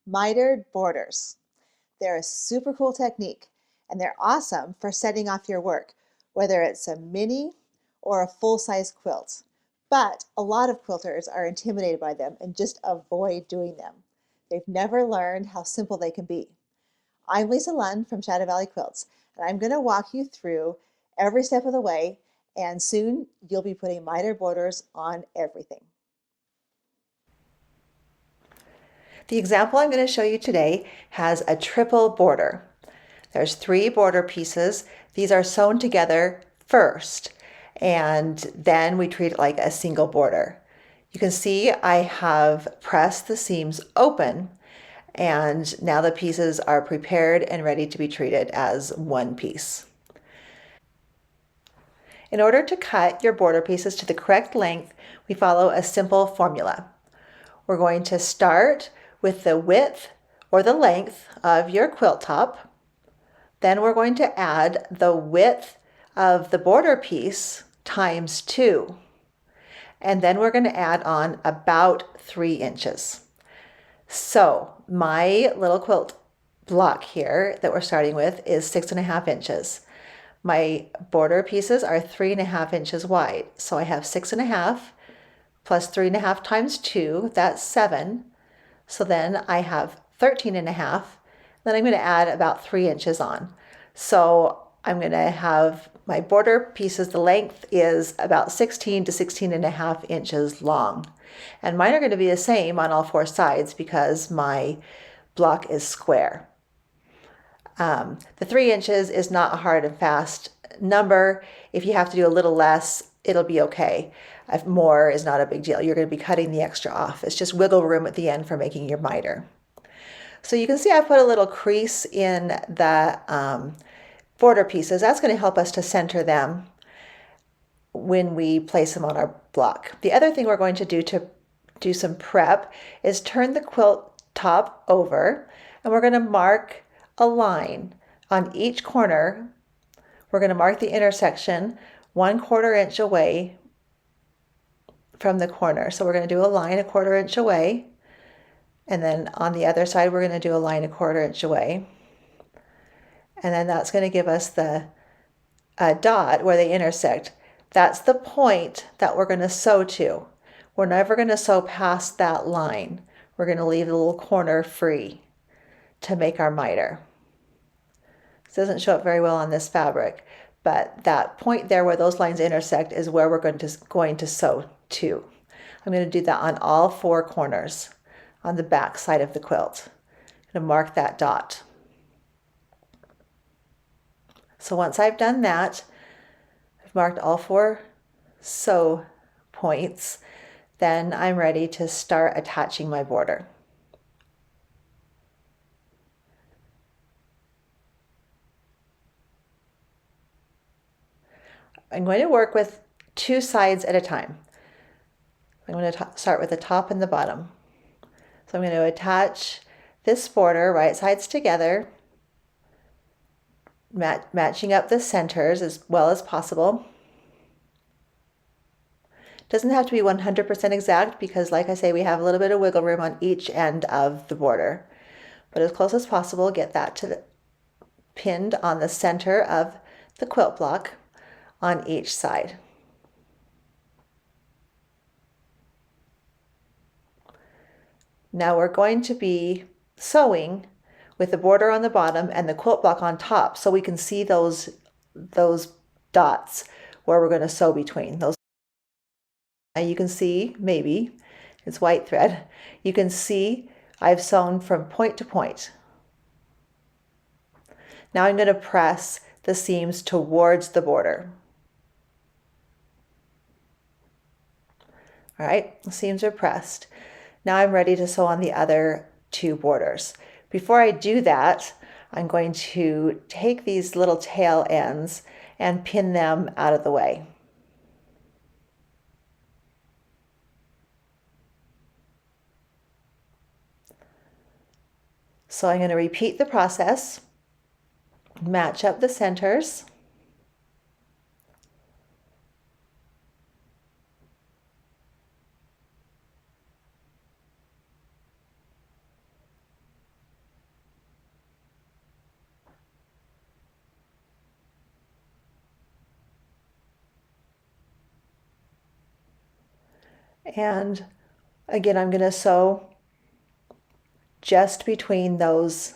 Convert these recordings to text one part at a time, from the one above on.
Mitered borders. They're a super cool technique, and they're awesome for setting off your work, whether it's a mini or a full-size quilt. But a lot of quilters are intimidated by them and just avoid doing them. They've never learned how simple they can be. I'm Lisa Lund from Shadow Valley Quilts, and I'm going to walk you through every step of the way, and soon you'll be putting mitered borders on everything. The example I'm going to show you today has a triple border. There's 3 border pieces. These are sewn together first, and then we treat it like a single border. You can see I have pressed the seams open, and now the pieces are prepared and ready to be treated as one piece. In order to cut your border pieces to the correct length, we follow a simple formula. We're going to start with the width or the length of your quilt top. Then we're going to add the width of the border piece times 2. And then we're going to add on about 3 inches. So my little quilt block here that we're starting with is 6.5 inches. My border pieces are 3.5 inches wide. So I have 6.5 plus 3.5 times 2, that's 7. So then I have 13.5. Then I'm going to add about 3 inches on. So I'm going to have my border pieces, the length is about 16 to 16.5 inches long. And mine are going to be the same on all 4 sides because my block is square. The 3 inches is not a hard and fast number. If you have to do a little less, it'll be okay. If more is not a big deal. You're going to be cutting the extra off. It's just wiggle room at the end for making your miter. So you can see I put a little crease in the border pieces. That's going to help us to center them when we place them on our block. The other thing we're going to do some prep is turn the quilt top over, and we're going to mark a line on each corner. We're going to mark the intersection 1/4 inch away from the corner. So we're going to do a line 1/4 inch away, and then on the other side we're going to do a line 1/4 inch away, and then that's going to give us the dot where they intersect. That's the point that we're going to sew to. We're never going to sew past that line. We're going to leave the little corner free to make our miter. This doesn't show up very well on this fabric, but that point there where those lines intersect is where we're going to sew to. I'm going to do that on all 4 corners on the back side of the quilt. I'm going to mark that dot. So once I've done that, I've marked all 4 sew points, then I'm ready to start attaching my border. I'm going to work with 2 sides at a time. I'm going to start with the top and the bottom. So I'm going to attach this border right sides together, matching up the centers as well as possible. Doesn't have to be 100% exact because, like I say, we have a little bit of wiggle room on each end of the border. But as close as possible, get that pinned on the center of the quilt block on each side. Now we're going to be sewing with the border on the bottom and the quilt block on top, so we can see those dots where we're going to sew between those. Now you can see, maybe it's white thread, you can see I've sewn from point to point. Now I'm going to press the seams towards the border. All right, the seams are pressed. Now I'm ready to sew on the other 2 borders. Before I do that, I'm going to take these little tail ends and pin them out of the way. So I'm going to repeat the process, match up the centers, And again, I'm going to sew just between those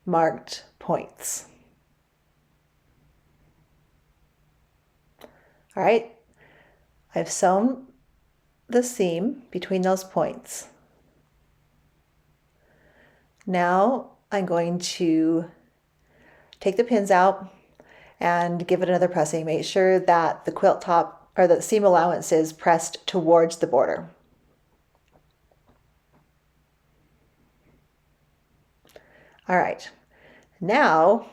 marked points. All right, I've sewn the seam between those points. Now I'm going to take the pins out and give it another pressing. Make sure that the quilt top or the seam allowance is pressed towards the border. All right, now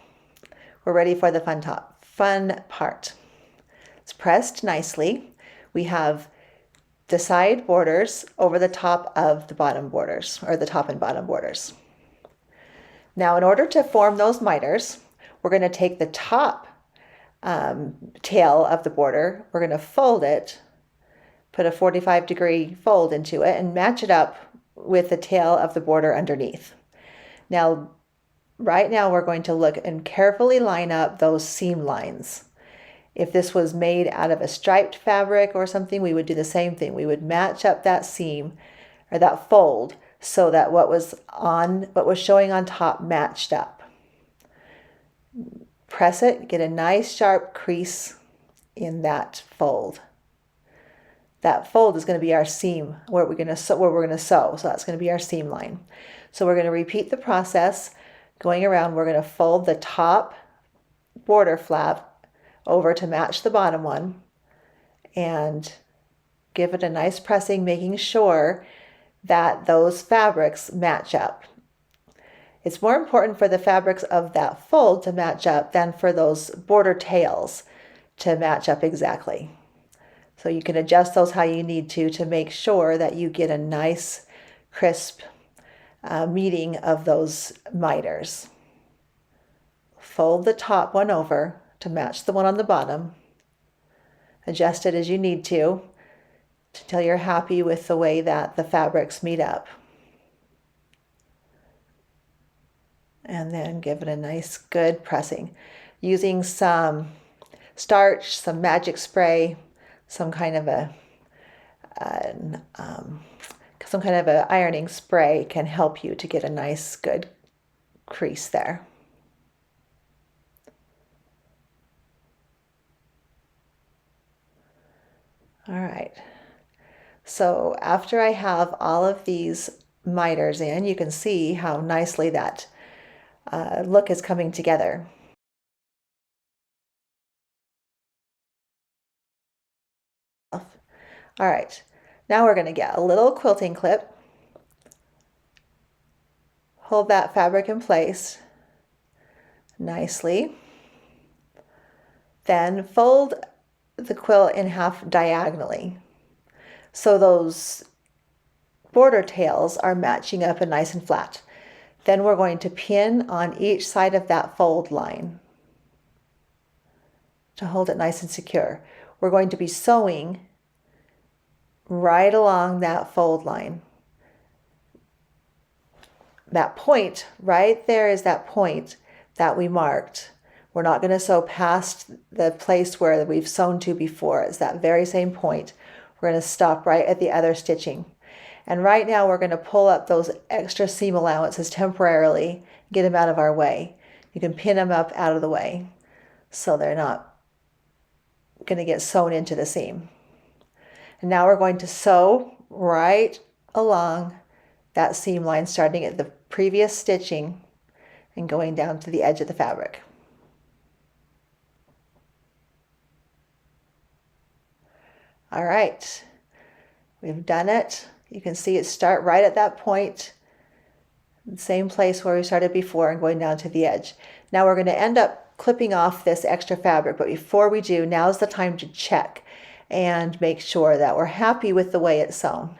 we're ready for the fun part. It's pressed nicely. We have the side borders over the top of the bottom borders, or the top and bottom borders. Now, in order to form those miters, we're going to take the top tail of the border, we're going to fold it, put a 45-degree fold into it, and match it up with the tail of the border underneath. Now, right now we're going to look and carefully line up those seam lines. If this was made out of a striped fabric or something, we would do the same thing. We would match up that seam or that fold so that what was showing on top matched up. Press it, get a nice sharp crease in that fold. That fold is going to be our seam where we're going to sew. So that's going to be our seam line. So we're going to repeat the process going around. We're going to fold the top border flap over to match the bottom one and give it a nice pressing, making sure that those fabrics match up. It's more important for the fabrics of that fold to match up than for those border tails to match up exactly. So you can adjust those how you need to make sure that you get a nice crisp meeting of those miters. Fold the top one over to match the one on the bottom. Adjust it as you need to until you're happy with the way that the fabrics meet up. And then give it a nice good pressing. Using some starch, some magic spray, some kind of a ironing spray can help you to get a nice good crease there. All right. So after I have all of these miters in, you can see how nicely that look is coming together. All right, now we're going to get a little quilting clip. Hold that fabric in place nicely. Then fold the quilt in half diagonally. So those border tails are matching up and nice and flat. Then we're going to pin on each side of that fold line to hold it nice and secure. We're going to be sewing right along that fold line. That point right there is that point that we marked. We're not going to sew past the place where we've sewn to before. It's that very same point. We're going to stop right at the other stitching. And right now we're going to pull up those extra seam allowances temporarily, get them out of our way. You can pin them up out of the way so they're not going to get sewn into the seam. And now we're going to sew right along that seam line, starting at the previous stitching and going down to the edge of the fabric. All right, we've done it. You can see it start right at that point, the same place where we started before, and going down to the edge. Now we're going to end up clipping off this extra fabric, but before we do, now's the time to check and make sure that we're happy with the way it's sewn.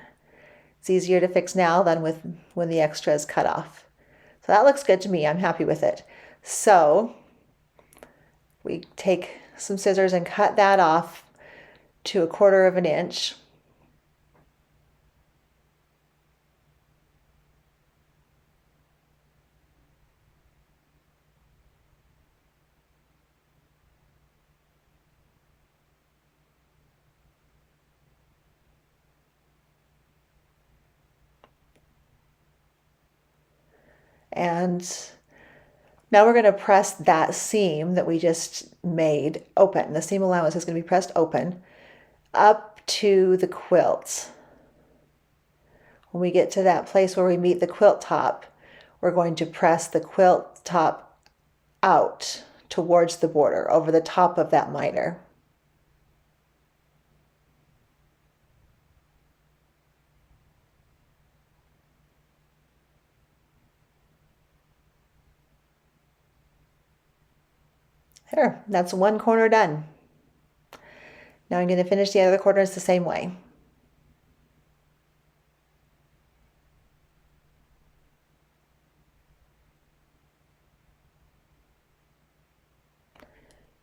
It's easier to fix now than when the extra is cut off. So that looks good to me. I'm happy with it. So we take some scissors and cut that off to 1/4 of an inch. And now we're going to press that seam that we just made open. The seam allowance is going to be pressed open up to the quilt. When we get to that place where we meet the quilt top, we're going to press the quilt top out towards the border, over the top of that miter. There, that's one corner done. Now I'm going to finish the other corners the same way.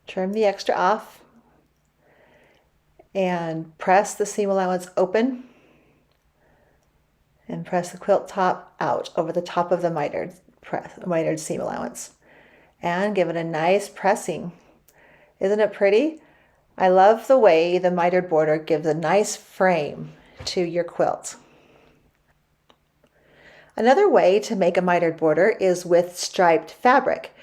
Trim the extra off and press the seam allowance open and press the quilt top out over the top of the mitered seam allowance and give it a nice pressing. Isn't it pretty? I love the way the mitered border gives a nice frame to your quilt. Another way to make a mitered border is with striped fabric.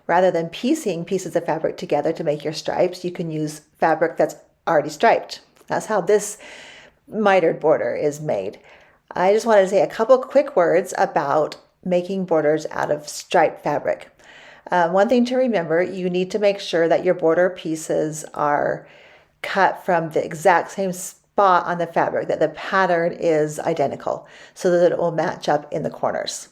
Rather than piecing pieces of fabric together to make your stripes, you can use fabric that's already striped. That's how this mitered border is made. I just wanted to say a couple quick words about making borders out of striped fabric. One thing to remember, you need to make sure that your border pieces are cut from the exact same spot on the fabric, that the pattern is identical so that it will match up in the corners.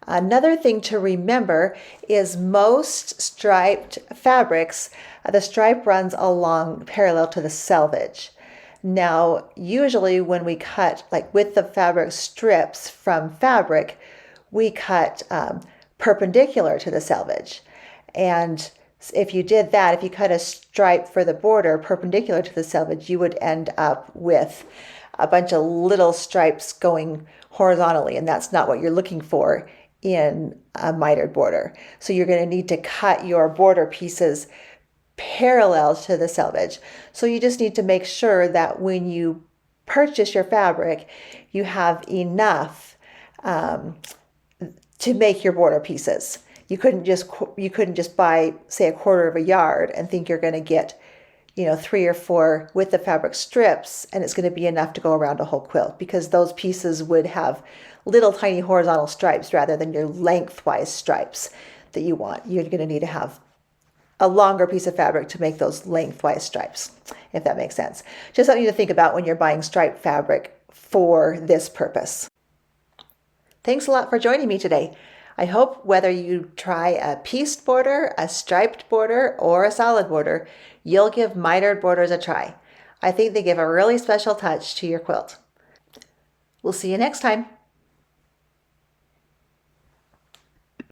Another thing to remember is most striped fabrics, the stripe runs along parallel to the selvage. Now, usually when we cut, like with the fabric strips from fabric, we cut perpendicular to the selvage. And if you did that, if you cut a stripe for the border perpendicular to the selvage, you would end up with a bunch of little stripes going horizontally, and that's not what you're looking for in a mitered border. So you're going to need to cut your border pieces parallel to the selvage. So you just need to make sure that when you purchase your fabric, you have enough to make your border pieces. You couldn't just buy, say, 1/4 of a yard and think you're going to get 3 or 4 with the fabric strips, and it's going to be enough to go around a whole quilt, because those pieces would have little tiny horizontal stripes rather than your lengthwise stripes that you want. You're going to need to have a longer piece of fabric to make those lengthwise stripes, if that makes sense. Just something to think about when you're buying striped fabric for this purpose. Thanks a lot for joining me today. I hope whether you try a pieced border, a striped border, or a solid border, you'll give mitered borders a try. I think they give a really special touch to your quilt. We'll see you next time.